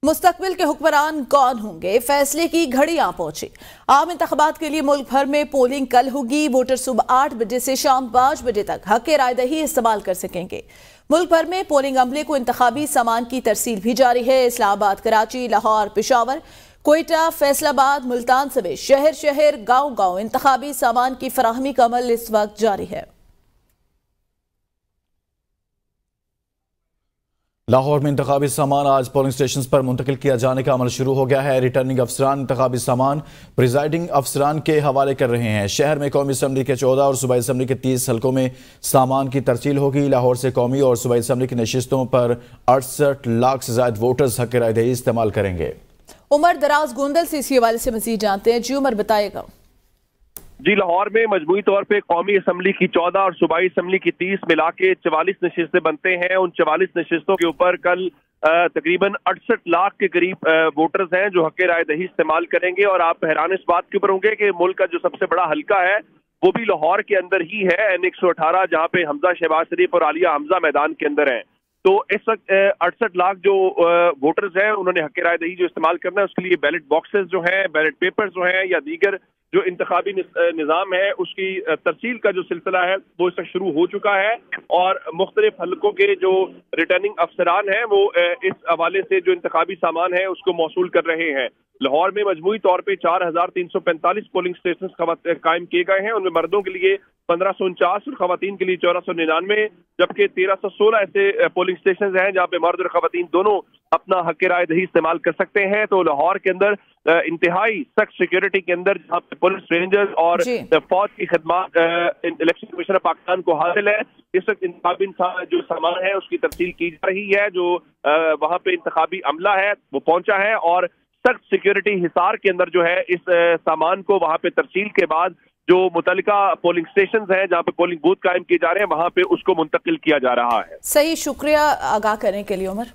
मुस्तकबिल के हुक्मरान कौन होंगे, फैसले की घड़ी आ पहुंची। आम इंतखाबात के लिए मुल्क भर में पोलिंग कल होगी। वोटर सुबह 8 बजे से शाम 5 बजे तक हक राय दही इस्तेमाल कर सकेंगे। मुल्क भर में पोलिंग अमले को इंतखाबी सामान की तरसील भी जारी है। इस्लामाबाद, कराची, लाहौर, पेशावर, कोयटा, फैसलाबाद, मुल्तान समेत शहर शहर, गाँव गाँव इंतखाबी सामान की फराहमी का अमल इस वक्त जारी है। लाहौर में इंतखाबी सामान आज पोलिंग स्टेशन पर मुंतकिल किया जाने का अमल शुरू हो गया है। रिटर्निंग अफसरान इंतखाबी सामान प्रिजाइडिंग अफसरान के हवाले कर रहे हैं। शहर में कौमी असम्बली के 14 और सूबाई असम्बली के 30 हलकों में सामान की तरसील होगी। लाहौर से कौमी और सूबाई असम्बली की नशिस्तों पर 68 लाख से ज्यादा वोटर्स हक राय दही इस्तेमाल करेंगे। उमर दराज गोंदल से इसी हवाले से मजीद जानते हैं। जी उमर, बताएगा। जी, लाहौर में मजमूई तौर पे कौमी असम्बली की 14 और सूबाई असम्बली की 30 मिला के 44 नशिस्तें बनते हैं। उन 44 नशिस्तों के ऊपर कल तकरीबन 68 लाख के करीब वोटर्स हैं जो हक राय दही इस्तेमाल करेंगे। और आप हैरान इस बात के ऊपर होंगे कि मुल्क का जो सबसे बड़ा हल्का है वो भी लाहौर के अंदर ही है, N118, जहाँ पे हमजा शहबाज शरीफ और आलिया हमजा मैदान के अंदर है। तो इस वक्त 68 लाख जो वोटर्स हैं उन्होंने हक राय दही जो इस्तेमाल करना है, उसके लिए बैलेट बॉक्सेस जो हैं, बैलेट पेपर्स जो हैं या दीगर जो इंतखाबी निज़ाम है उसकी तरसील का जो सिलसिला है वो इस वक्त शुरू हो चुका है। और मुख्तलिफ हलकों के जो रिटर्निंग अफसरान हैं वो इस हवाले से जो इंतखाबी सामान है उसको मौसूल कर रहे हैं। लाहौर में मजमूई तौर पे 4345 पोलिंग स्टेशन कायम किए गए हैं। उनमें मर्दों के लिए 1549 और खवातीन के लिए 1499, जबकि 1316 ऐसे पोलिंग स्टेशन हैं जहाँ पे मर्द और खवातीन दोनों अपना हक राय दही इस्तेमाल कर सकते हैं। तो लाहौर के अंदर इंतहाई सख्त सिक्योरिटी के अंदर जहाँ पे पुलिस रेंजर्स और फौज की खिदमत इलेक्शन कमीशन ऑफ पाकिस्तान को हासिल है। इस वक्त इंतखाबी जो सामान है उसकी तरसील की जा रही है। जो वहाँ पे इंतखाबी अमला है वो पहुंचा है और सख्त सिक्योरिटी हिसार के अंदर जो है इस सामान को वहाँ पे तरसील के बाद जो मुतल्लिका पोलिंग स्टेशन हैं जहाँ पे पोलिंग बूथ कायम किए जा रहे हैं वहाँ पे उसको मुंतकिल किया जा रहा है। सही, शुक्रिया आगाह करने के लिए उमर।